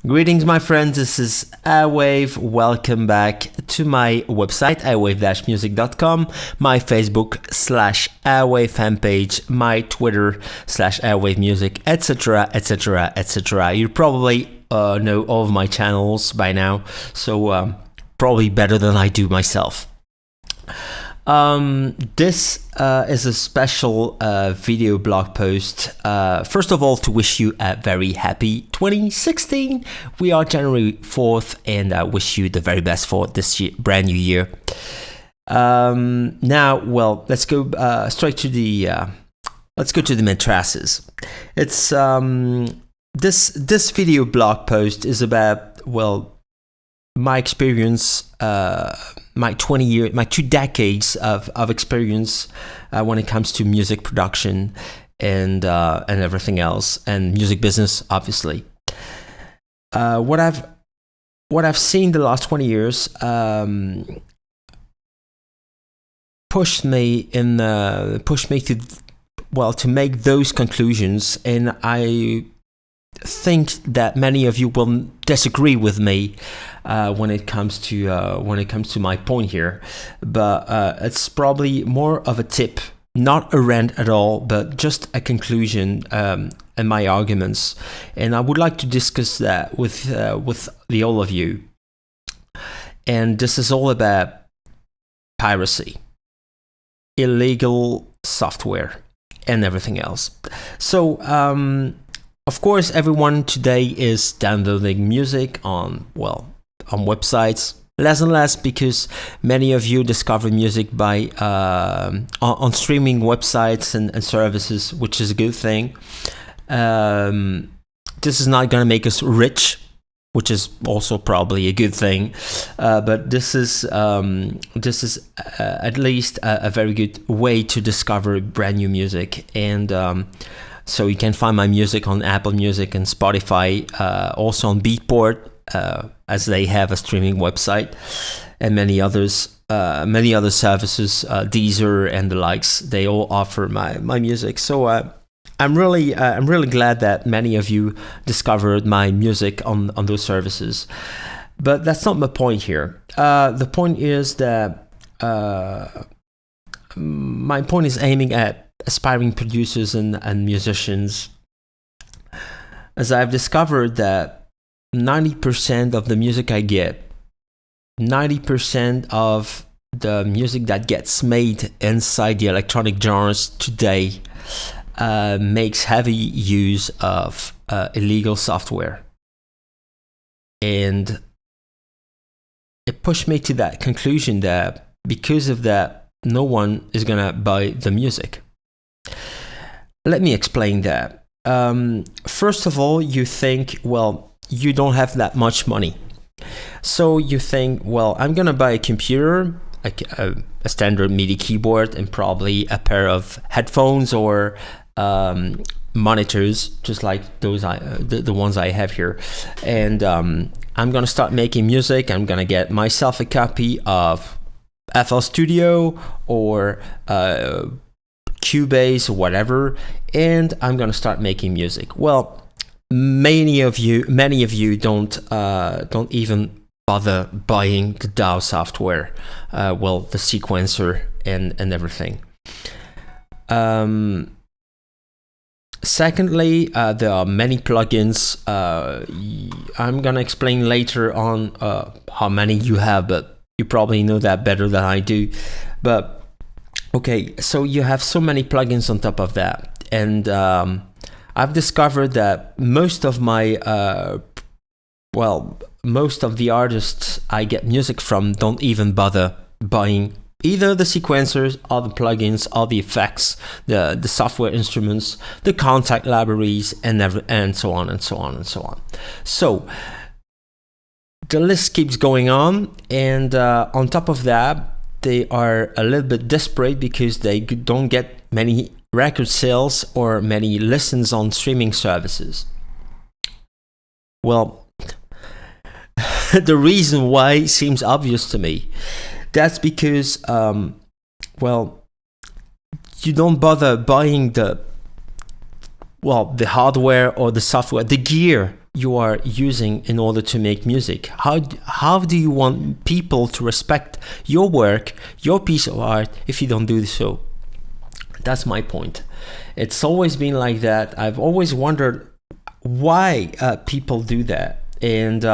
Greetings, my friends. This is Airwave. Welcome back to my website, airwave-music.com, my Facebook/Airwave fan page, my Twitter/Airwave Music, etc., etc., etc. You probably know all of my channels by now, so probably better than I do myself. This is a special video blog post. First of all, to wish you a very happy 2016. We are January 4th, and I wish you the very best for this year, brand new year. Now, well, let's go straight to the mattresses. It's this video blog post is about, well, my experience, my 2 decades of experience when it comes to music production and everything else, and music business, obviously. What I've seen the last 20 years pushed me to make those conclusions, and I think that many of you will disagree with me when it comes to my point here, but it's probably more of a tip, not a rant at all, but just a conclusion and my arguments, and I would like to discuss that with all of you. And this is all about piracy, illegal software, and everything else. So of course, everyone today is downloading music on websites, less and less, because many of you discover music by on streaming websites and services, which is a good thing. This is not going to make us rich, which is also probably a good thing, but this is at least a very good way to discover brand new music. And so you can find my music on Apple Music and Spotify, also on Beatport, as they have a streaming website, and many other services, Deezer and the likes. They all offer my music. So I'm really glad that many of you discovered my music on those services. But that's not my point here. The point is that my point is aiming at aspiring producers and musicians, as I've discovered that 90% of the music I get, 90% of the music that gets made inside the electronic genres today makes heavy use of illegal software. And it pushed me to that conclusion that because of that, no one is gonna buy the music. Let me explain that. First of all, you think, well, you don't have that much money. So you think, well, I'm going to buy a computer, a standard MIDI keyboard, and probably a pair of headphones or monitors, just like those the ones I have here. And I'm going to start making music. I'm going to get myself a copy of FL Studio or Cubase or whatever, and I'm gonna start making music. Well, many of you don't even bother buying the DAW software, the sequencer and everything. Secondly, there are many plugins. I'm gonna explain later on how many you have, but you probably know that better than I do. But okay, so you have so many plugins on top of that, and I've discovered that most of the artists I get music from don't even bother buying either the sequencers or the plugins or the effects, the software instruments, the contact libraries, and so on and so on and so on. So the list keeps going on, and on top of that, they are a little bit desperate because they don't get many record sales or many listens on streaming services. Well, the reason why seems obvious to me. That's because, you don't bother buying the hardware or the software, the gear you are using in order to make music? How do you want people to respect your work, your piece of art, if you don't do so? That's my point. It's always been like that. I've always wondered why people do that, and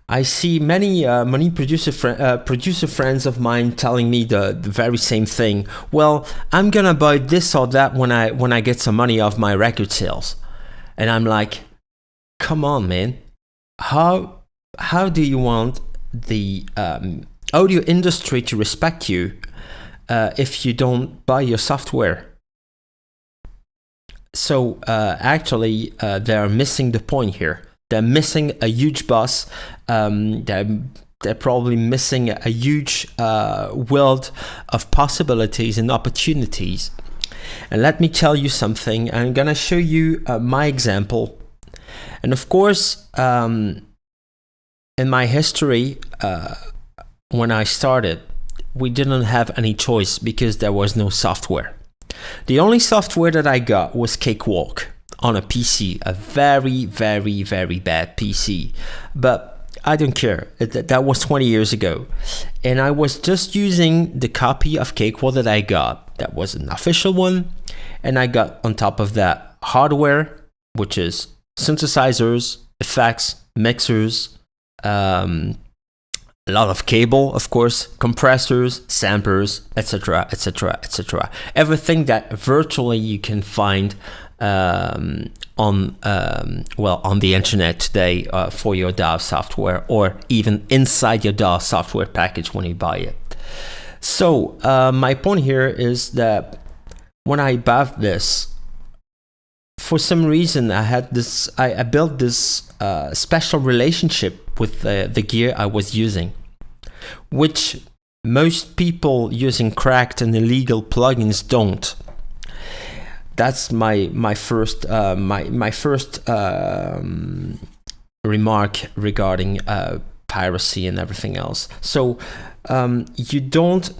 I see many producer friends of mine telling me the very same thing. Well, I'm gonna buy this or that when I get some money off my record sales, and I'm like, come on, man. How do you want the audio industry to respect you if you don't buy your software? So actually, they're missing the point here. They're missing a huge bus. They're probably missing a huge world of possibilities and opportunities. And let me tell you something. I'm gonna show you my example. And of course, in my history, when I started, we didn't have any choice because there was no software. The only software that I got was Cakewalk on a PC, a very, very, very bad PC. But I don't care. That was 20 years ago. And I was just using the copy of Cakewalk that I got. That was an official one. And I got on top of that hardware, which is synthesizers, effects, mixers, a lot of cable, of course, compressors, samplers, etc., etc., etc. Everything that virtually you can find on the internet today for your DAW software, or even inside your DAW software package when you buy it. So my point here is that when I bought this, for some reason I built this special relationship with the gear I was using, which most people using cracked and illegal plugins don't. That's my first remark regarding piracy and everything else. So you don't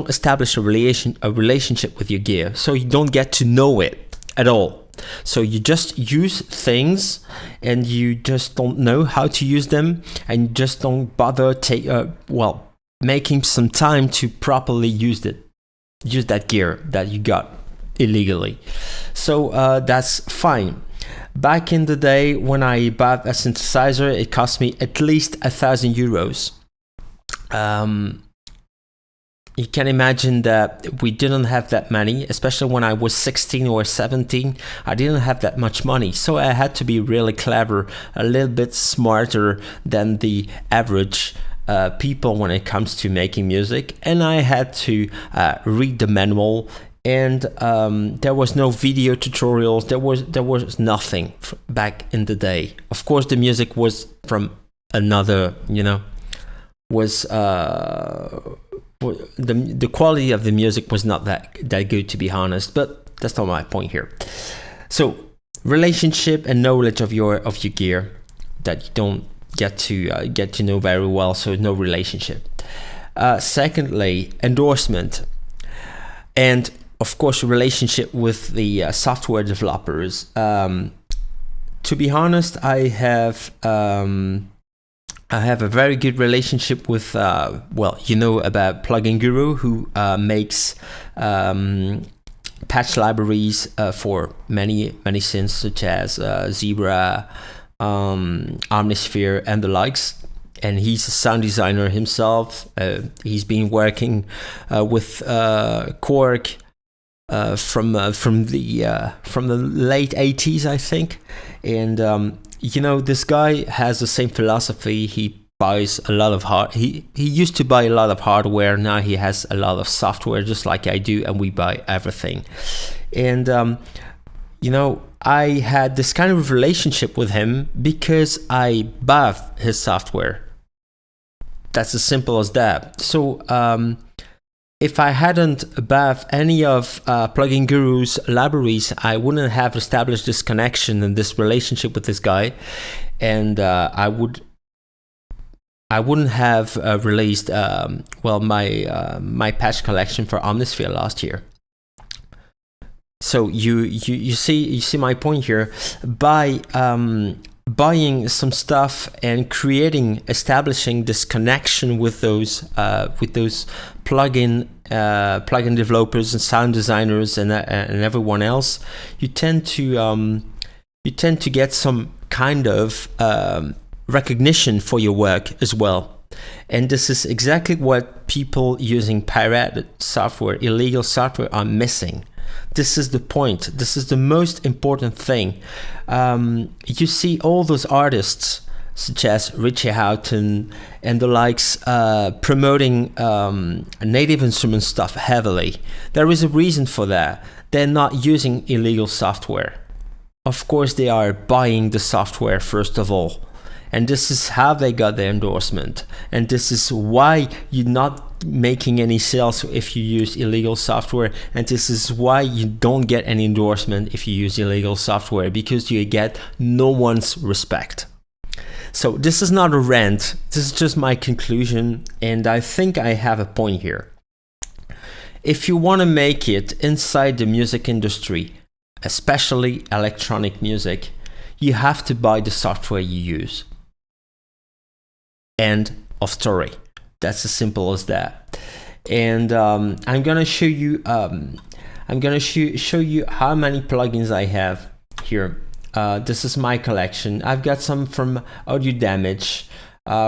establish a relationship with your gear, so you don't get to know it at all. So you just use things and you just don't know how to use them, and you just don't bother making some time to properly use that gear that you got illegally. So that's fine. Back in the day when I bought a synthesizer, it cost me at least €1,000. You can imagine that we didn't have that money, especially when I was 16 or 17. I didn't have that much money, so I had to be really clever, a little bit smarter than the average people when it comes to making music. And I had to read the manual, and there was no video tutorials. There was nothing back in the day. Of course, the music was from another, was the quality of the music was not that good, to be honest, but that's not my point here. So relationship and knowledge of your gear that you don't get to know very well, so no relationship. Secondly, endorsement, and of course relationship with the software developers. To be honest, I have a very good relationship with, about Plugin Guru, who makes patch libraries for many synths, such as Zebra, Omnisphere, and the likes. And he's a sound designer himself. He's been working with Korg from the late 80s, I think. And this guy has the same philosophy. He buys a lot of he used to buy a lot of hardware. Now he has a lot of software, just like I do, and we buy everything. And I had this kind of relationship with him because I bought his software. That's as simple as that. So if I hadn't bought any of Plugin Guru's libraries, I wouldn't have established this connection and this relationship with this guy, and I wouldn't have released my patch collection for Omnisphere last year. So you see my point here. By buying some stuff and establishing this connection with those plugin developers and sound designers and everyone else, you tend to get some kind of recognition for your work as well. And this is exactly what people using pirated software, illegal software, are missing. This is the point. This is the most important thing. You see all those artists, such as Richie Houghton and the likes, promoting native instrument stuff heavily. There is a reason for that. They're not using illegal software. Of course, they are buying the software first of all. And this is how they got their endorsement. And this is why you're not making any sales if you use illegal software. And this is why you don't get any endorsement if you use illegal software, because you get no one's respect. So this is not a rant. This is just my conclusion. And I think I have a point here. If you want to make it inside the music industry, especially electronic music, you have to buy the software you use. End of story. That's as simple as that. And I'm gonna show you. Show you how many plugins I have here. This is my collection. I've got some from Audio Damage,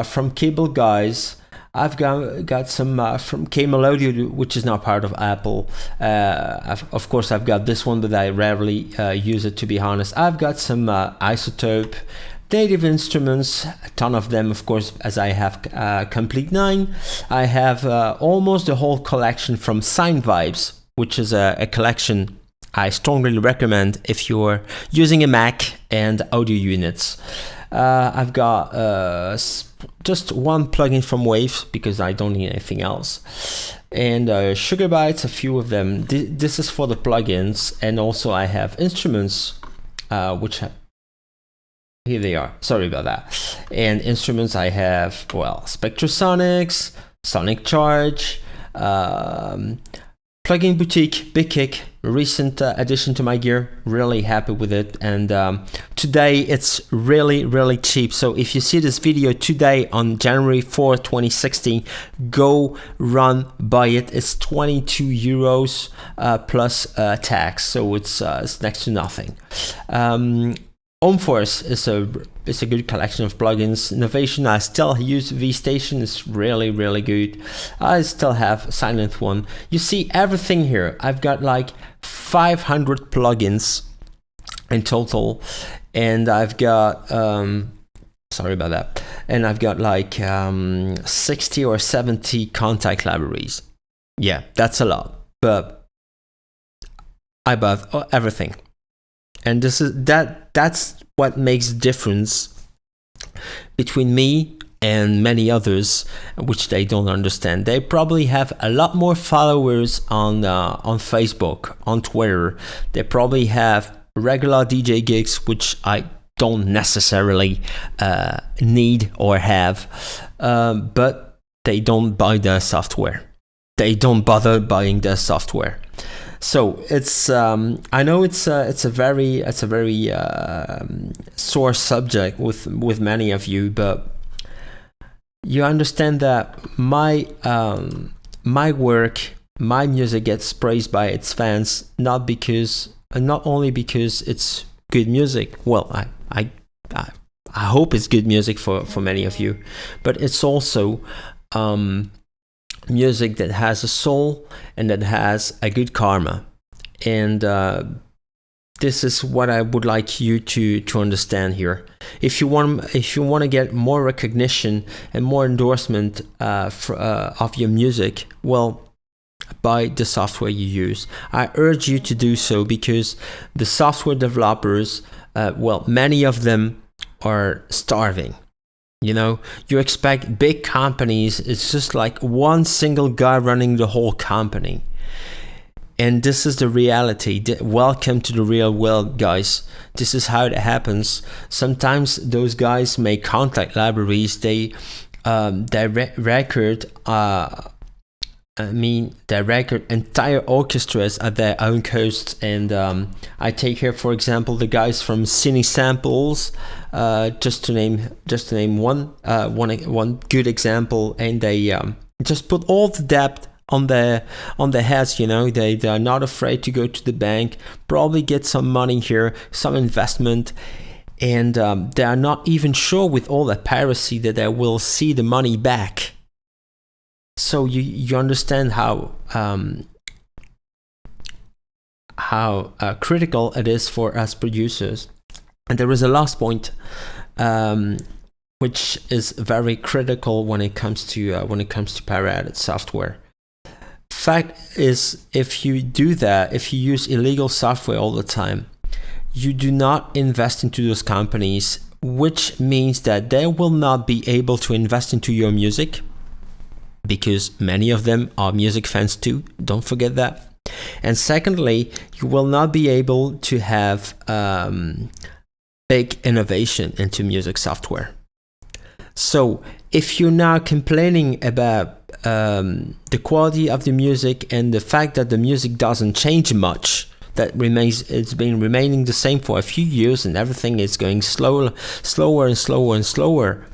from Cable Guys. I've got some from Camel Audio, which is now part of Apple. Of course, I've got this one, but I rarely use it, to be honest. I've got some Isotope, Native Instruments, a ton of them, of course, as I have Complete 9. I have almost the whole collection from Sine Vibes, which is a collection I strongly recommend if you're using a Mac and audio units. I've got just one plugin from Waves because I don't need anything else. And Sugar Bytes, a few of them. This is for the plugins. And also I have instruments, which here they are. Sorry about that. And instruments I have, well, Spectrasonics, Sonic Charge, Plugin Boutique, Big Kick, recent addition to my gear. Really happy with it. And today it's really cheap. So if you see this video today on January 4, 2016, go run buy it. It's 22 euros plus tax. So it's next to nothing. Homeforce is a good collection of plugins. Innovation, I still use vStation, it's really good. I still have Silent One. You see everything here. I've got like 500 plugins in total, and I've got sorry about that. And I've got like 60 or 70 contact libraries. Yeah, that's a lot, but I bought everything. And that's what makes the difference between me and many others, which they don't understand. They probably have a lot more followers on Facebook, on Twitter. They probably have regular DJ gigs, which I don't necessarily need or have, but they don't buy the software. They don't bother buying the software. So it's I know it's a very sore subject with many of you, but you understand that my work, my music gets praised by its fans not only because it's good music. Well, I hope it's good music for many of you, but it's also music that has a soul and that has a good karma. And this is what I would like you to understand here. If you want to get more recognition and more endorsement of your music, well, buy the software you use. I urge you to do so, because the software developers, well, many of them are starving. You know, you expect big companies, it's just like one single guy running the whole company. And this is the reality. Welcome to the real world, guys. This is how it happens. Sometimes those guys make contact libraries. They record I mean, they record entire orchestras at their own costs, and I take here, for example, the guys from Cine Samples, just to name one good example, and they just put all the debt on their heads. You know, they are not afraid to go to the bank, probably get some money here, some investment, and they are not even sure with all the piracy that they will see the money back. So you understand how critical it is for us producers. And there is a last point, which is very critical when it comes to pirated software. Fact is, if you do that, if you use illegal software all the time, you do not invest into those companies, which means that they will not be able to invest into your music, because many of them are music fans too, don't forget that. And secondly, you will not be able to have big innovation into music software. So if you're now complaining about the quality of the music and the fact that the music doesn't change much, it's been remaining the same for a few years and everything is going slower and slower,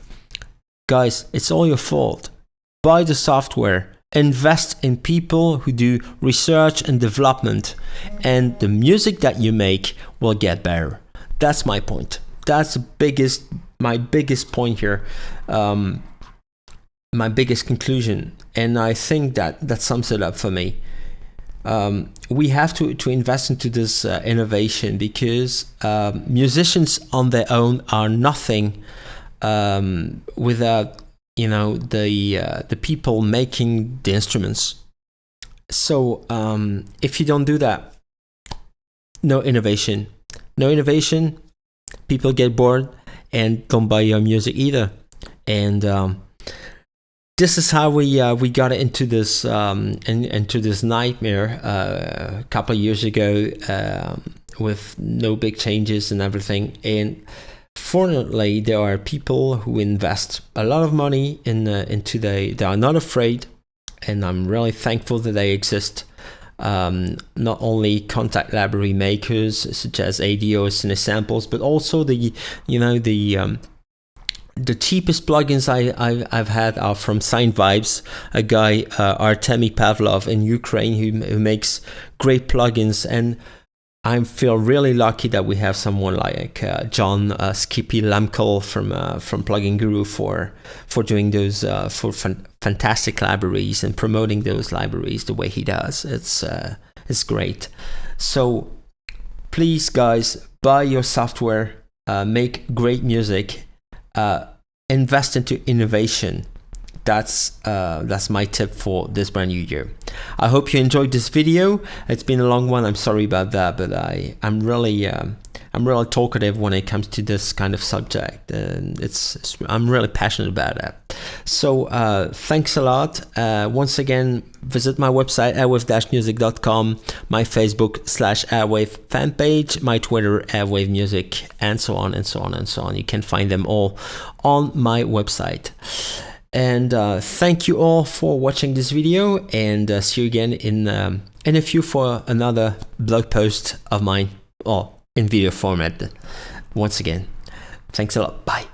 guys, it's all your fault. Buy the software, invest in people who do research and development, and the music that you make will get better. That's my point. That's my biggest point here, my biggest conclusion, and I think that sums it up for me. We have to invest into this innovation, because musicians on their own are nothing without the people making the instruments. So if you don't do that, no innovation, people get bored and don't buy your music either. And this is how we got into this nightmare a couple of years ago, with no big changes and everything. And fortunately, there are people who invest a lot of money they are not afraid, and I'm really thankful that they exist. Not only contact library makers such as ADO, Cine Samples, but also the cheapest plugins I've had are from Sign Vibes, a guy, Artemy Pavlov in Ukraine, who makes great plugins. And I feel really lucky that we have someone like John Skippy Lamkel from Plugin Guru for doing those fantastic libraries and promoting those libraries the way he does. It's great. So please, guys, buy your software, make great music, invest into innovation. That's my tip for this brand new year. I hope you enjoyed this video. It's been a long one. I'm sorry about that, but I'm really talkative when it comes to this kind of subject, and I'm really passionate about it. So thanks a lot. Once again, visit my website airwave-music.com, my Facebook /airwave fan page, my Twitter airwave music, and so on and so on and so on. You can find them all on my website. And thank you all for watching this video, and see you again in a few for another blog post of mine, or in video format. Once again, thanks a lot. Bye.